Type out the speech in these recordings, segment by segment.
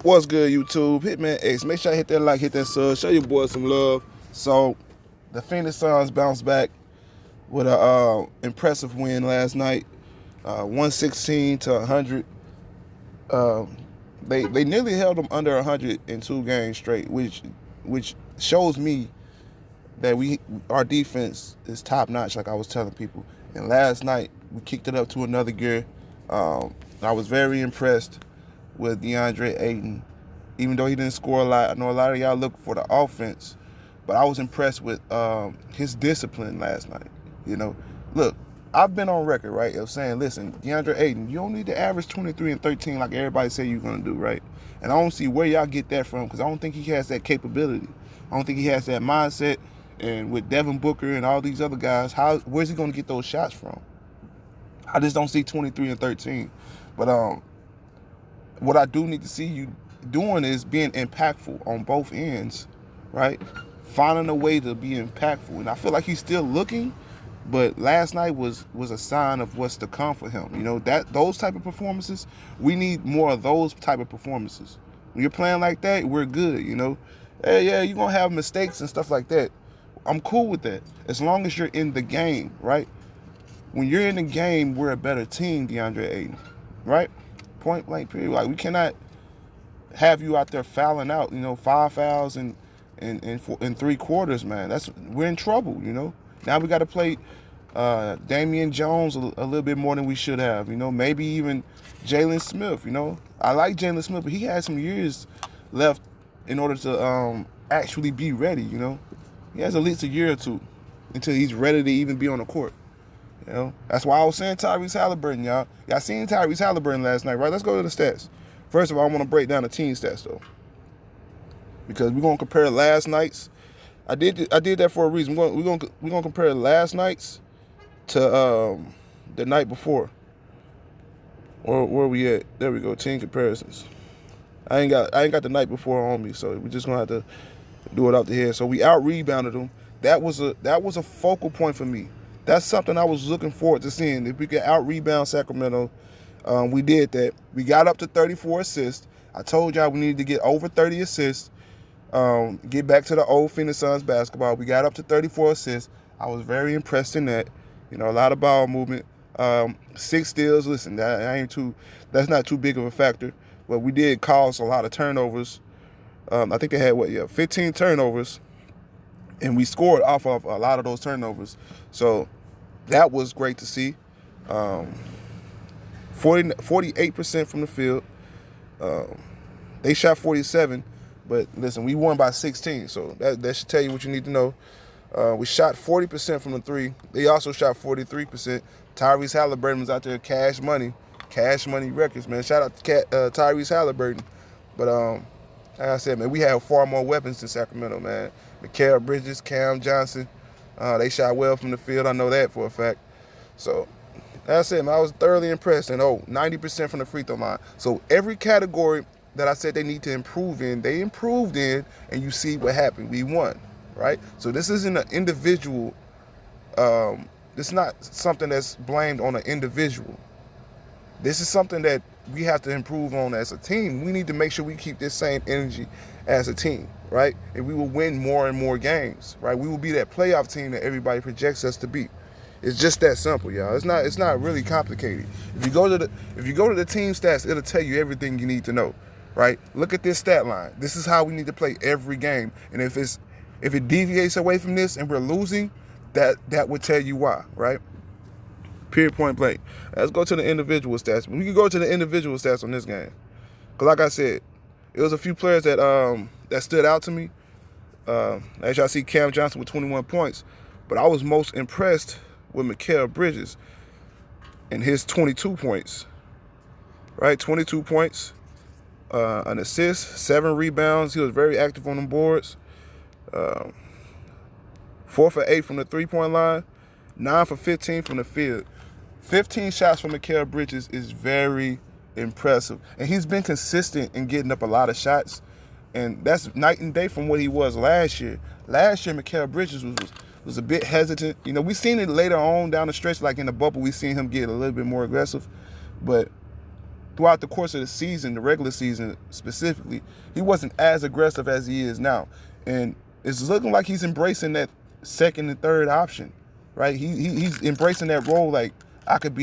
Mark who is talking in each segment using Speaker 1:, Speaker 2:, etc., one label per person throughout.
Speaker 1: What's good, YouTube? Hitman X. Make sure I hit that like, hit that sub, show your boys some love. So, the Phoenix Suns bounced back with a impressive win last night, 116 to 100. They nearly held them under 100 in 2 games straight, which shows me that our defense is top notch, like I was telling people. And last night we kicked it up to another gear. I was very impressed with DeAndre Ayton, even though he didn't score a lot. I know a lot of y'all look for the offense, but I was impressed with his discipline last night. You know, look, I've been on record, right, of saying, listen, DeAndre Ayton, you don't need to average 23 and 13 like everybody say you're going to do, right? And I don't see where y'all get that from, because I don't think he has that capability. I don't think he has that mindset. And with Devin Booker and all these other guys, where's he going to get those shots from? I just don't see 23 and 13. But what I do need to see you doing is being impactful on both ends, right? Finding a way to be impactful. And I feel like he's still looking, but last night was a sign of what's to come for him. You know, those type of performances, we need more of those type of performances. When you're playing like that, we're good, you know. Hey, yeah, you're going to have mistakes and stuff like that. I'm cool with that, as long as you're in the game, right? When you're in the game, we're a better team, DeAndre Ayton, right? Point blank period. Like, we cannot have you out there fouling out, 5 fouls in 3 quarters, man. We're in trouble, you know. Now we got to play Damian Jones a little bit more than we should have, maybe even Jalen Smith, I like Jalen Smith, but he has some years left in order to actually be ready, He has at least a year or two until he's ready to even be on the court. That's why I was saying Tyrese Halliburton, y'all. Y'all seen Tyrese Halliburton last night, right? Let's go to the stats. First of all, I want to break down the team stats, though, because we're gonna compare last night's. I did that for a reason. We're gonna compare last night's to the night before. Where we at? There we go. Team comparisons. I ain't got the night before on me, so we're just gonna have to do it off the head. So we out rebounded them. That was a focal point for me. That's something I was looking forward to seeing. If we could out rebound Sacramento, we did that. We got up to 34 assists. I told y'all we needed to get over 30 assists. Get back to the old Phoenix Suns basketball. We got up to 34 assists. I was very impressed in that. A lot of ball movement. 6 steals. Listen, that's not too big of a factor. But we did cause a lot of turnovers. I think they had 15 turnovers, and we scored off of a lot of those turnovers. So that was great to see. 48% from the field. They shot 47, but listen, we won by 16. So that should tell you what you need to know. We shot 40% from the 3. They also shot 43%. Tyrese Halliburton was out there, cash money records, man. Shout out to Tyrese Halliburton. But like I said, man, we have far more weapons than Sacramento, man. Mikal Bridges, Cam Johnson, they shot well from the field. I know that for a fact. So that's it, man. I was thoroughly impressed. And 90% from the free throw line. So every category that I said they need to improve in, they improved in, and you see what happened. We won, right? So this isn't an individual. This is not something that's blamed on an individual. This is something that we have to improve on as a team. We need to make sure we keep this same energy as a team, right? And we will win more and more games, right? We will be that playoff team that everybody projects us to be. It's just that simple, y'all. It's not really complicated. If you go to the team stats, it'll tell you everything you need to know, right? Look at this stat line. This is how we need to play every game. And if it deviates away from this and we're losing, that would tell you why, right? Period, point blank. Let's go to the individual stats. We can go to the individual stats on this game. Because like I said, it was a few players that stood out to me. As y'all see, Cam Johnson with 21 points. But I was most impressed with Mikal Bridges and his 22 points. Right? 22 points, an assist, 7 rebounds. He was very active on them boards. 4 for 8 from the 3-point line. 9 for 15 from the field. 15 shots from Mikal Bridges is very impressive. And he's been consistent in getting up a lot of shots. And that's night and day from what he was last year. Last year, Mikal Bridges was a bit hesitant. We seen it later on down the stretch, like in the bubble, we seen him get a little bit more aggressive. But throughout the course of the season, the regular season specifically, he wasn't as aggressive as he is now. And it's looking like he's embracing that second and third option, right? He's embracing that role like I could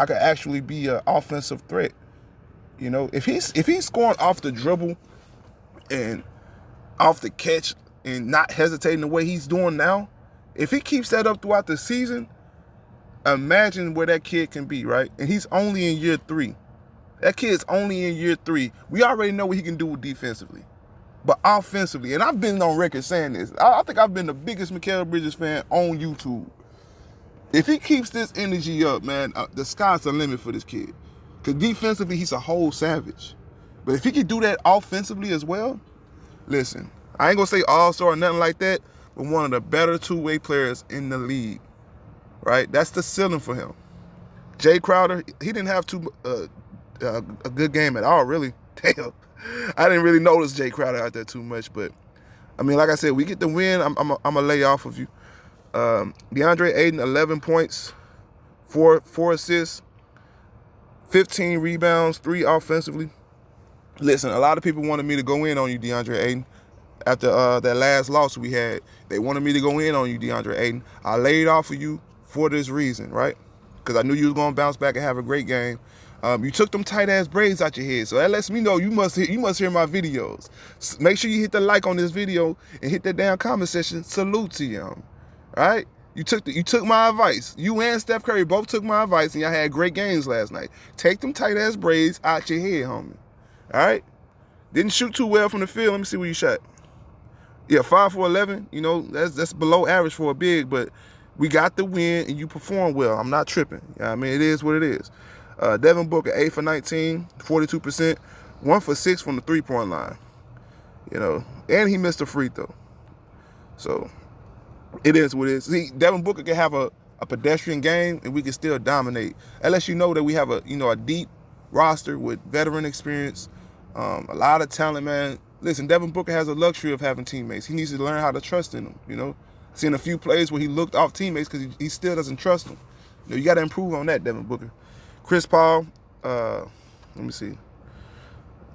Speaker 1: actually be an offensive threat. You know, if he's scoring off the dribble and off the catch and not hesitating the way he's doing now, if he keeps that up throughout the season, imagine where that kid can be, right? And he's only in year 3. That kid's only in year 3. We already know what he can do defensively. But offensively, and I've been on record saying this, I think I've been the biggest Mikal Bridges fan on YouTube. If he keeps this energy up, man, the sky's the limit for this kid. Because defensively, he's a whole savage. But if he can do that offensively as well, listen, I ain't going to say all-star or nothing like that, but one of the better two-way players in the league, right? That's the ceiling for him. Jay Crowder, he didn't have a good game at all, really. Damn. I didn't really notice Jay Crowder out there too much, but I mean, like I said, we get the win. I'm gonna lay off of you. DeAndre Ayton, 11 points, 4 assists, 15 rebounds, 3 offensively. Listen, a lot of people wanted me to go in on you, DeAndre Ayton. After that last loss we had, they wanted me to go in on you, DeAndre Ayton. I laid off of you for this reason, right? Because I knew you was gonna bounce back and have a great game. You took them tight ass braids out your head, so that lets me know you must hear my videos. Make sure you hit the like on this video and hit that damn comment section. Salute to you, all right? You took my advice. You and Steph Curry both took my advice, and y'all had great games last night. Take them tight ass braids out your head, homie. All right? Didn't shoot too well from the field. Let me see where you shot. Yeah, 5 for 11. You know, that's below average for a big, but we got the win and you performed well. I'm not tripping. You know what I mean, it is what it is. Devin Booker, 8 for 19, 42%, 1 for 6 from the 3-point line. You know, and he missed a free throw. So it is what it is. See, Devin Booker can have a pedestrian game and we can still dominate. Unless you know that we have a deep roster with veteran experience, a lot of talent, man. Listen, Devin Booker has a luxury of having teammates. He needs to learn how to trust in them, you know. I've seen a few plays where he looked off teammates because he still doesn't trust them. You know, you got to improve on that, Devin Booker. Chris Paul, let me see.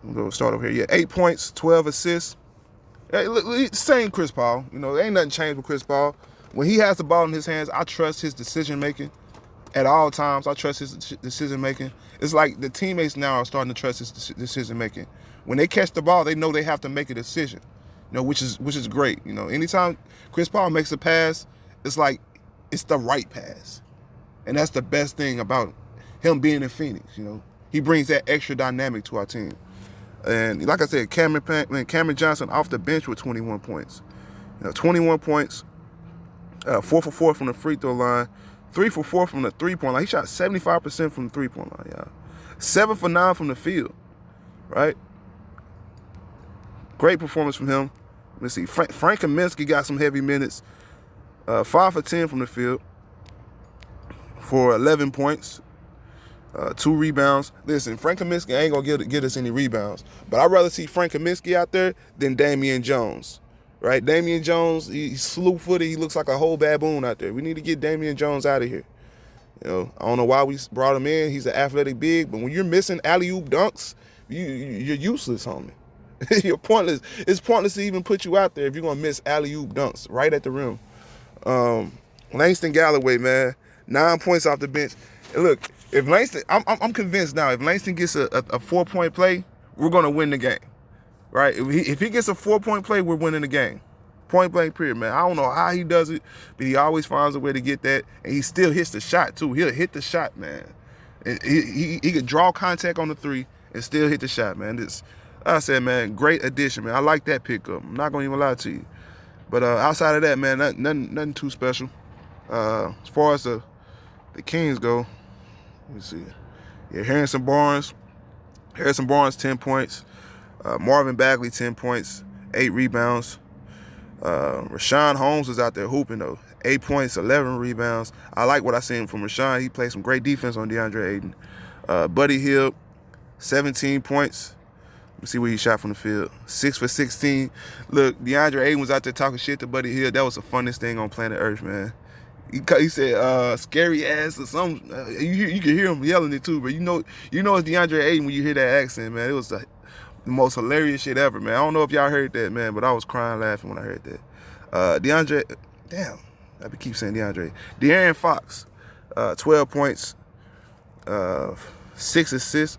Speaker 1: I'm going to start over here. Yeah, 8 points, 12 assists. Hey, look, same Chris Paul. You know, there ain't nothing changed with Chris Paul. When he has the ball in his hands, I trust his decision-making at all times. I trust his decision-making. It's like the teammates now are starting to trust his decision-making. When they catch the ball, they know they have to make a decision, you know, which is great. You know, anytime Chris Paul makes a pass, it's like it's the right pass. And that's the best thing about him being in Phoenix, you know. He brings that extra dynamic to our team. And like I said, Cameron Johnson off the bench with 21 points. You know, 21 points, 4 for 4 from the free throw line, 3 for 4 from the 3-point line. He shot 75% from the 3-point line, y'all. 7 for 9 from the field, right? Great performance from him. Let's see. Frank Kaminsky got some heavy minutes. 5 for 10 from the field for 11 points. 2 rebounds. Listen, Frank Kaminsky ain't going to get us any rebounds. But I'd rather see Frank Kaminsky out there than Damian Jones. Right? Damian Jones, he's slew-footed. He looks like a whole baboon out there. We need to get Damian Jones out of here. You know, I don't know why we brought him in. He's an athletic big. But when you're missing alley-oop dunks, you're useless, homie. You're pointless. It's pointless to even put you out there if you're going to miss alley-oop dunks right at the rim. Langston Galloway, man, 9 points off the bench. And look, if Langston, I'm convinced now, if Langston gets a 4-point play, we're going to win the game, right? If he gets a 4-point play, we're winning the game. Point blank period, man. I don't know how he does it, but he always finds a way to get that, and he still hits the shot, too. He'll hit the shot, man. And he could draw contact on the 3 and still hit the shot, man. I said, man, great addition, man. I like that pickup. I'm not going to even lie to you. But outside of that, man, nothing too special. As far as the Kings go, let me see. Yeah, Harrison Barnes, 10 points. Marvin Bagley, 10 points, 8 rebounds. Rashawn Holmes was out there hooping, though. 8 points, 11 rebounds. I like what I seen from Rashawn. He played some great defense on DeAndre Ayton. Buddy Hield, 17 points. Let me see where he shot from the field. 6 for 16. Look, DeAndre Ayton was out there talking shit to Buddy Hield. That was the funnest thing on planet Earth, man. He said scary ass or something. You can hear him yelling it too, but you know it's DeAndre Ayton when you hear that accent, man. It was the most hilarious shit ever, man. I don't know if y'all heard that, man, but I was crying laughing when I heard that. I keep saying DeAndre. De'Aaron Fox, 12 points, 4 assists,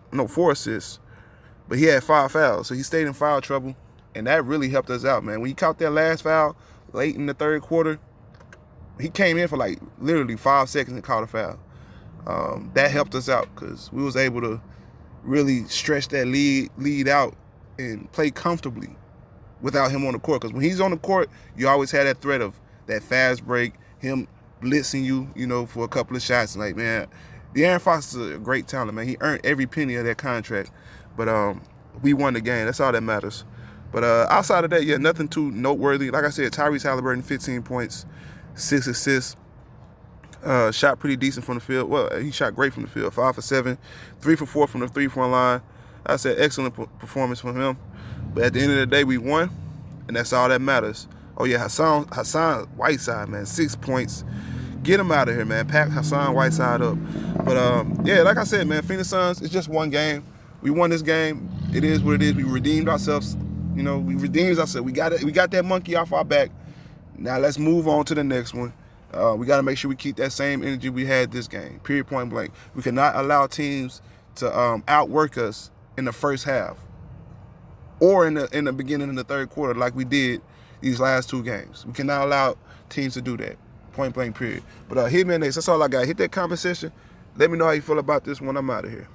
Speaker 1: but he had 5 fouls, so he stayed in foul trouble, and that really helped us out, man. When he caught that last foul late in the third quarter, he came in for like literally 5 seconds and caught a foul. That helped us out because we was able to really stretch that lead out and play comfortably without him on the court. Because when he's on the court, you always have that threat of that fast break, him blitzing you, for a couple of shots. Like, man, De'Aaron Fox is a great talent, man. He earned every penny of that contract. But we won the game. That's all that matters. But outside of that, yeah, nothing too noteworthy. Like I said, Tyrese Halliburton, 15 points, 6 assists. Shot pretty decent from the field. Well, he shot great from the field. 5 for 7, 3 for 4 from the 3-point line. I said excellent performance from him. But at the end of the day, we won, and that's all that matters. Oh yeah, Hassan Whiteside, man, 6 points. Get him out of here, man. Pack Hassan Whiteside up. But yeah, like I said, man, Phoenix Suns, it's just one game. We won this game. It is what it is. We redeemed ourselves. We redeemed ourselves. We got that monkey off our back. Now let's move on to the next one. We got to make sure we keep that same energy we had this game. Period, point blank. We cannot allow teams to outwork us in the first half or in the beginning of the third quarter like we did these last 2 games. We cannot allow teams to do that. Point blank, period. But hit me next. That's all I got. Hit that comment section. Let me know how you feel about this one. I'm out of here.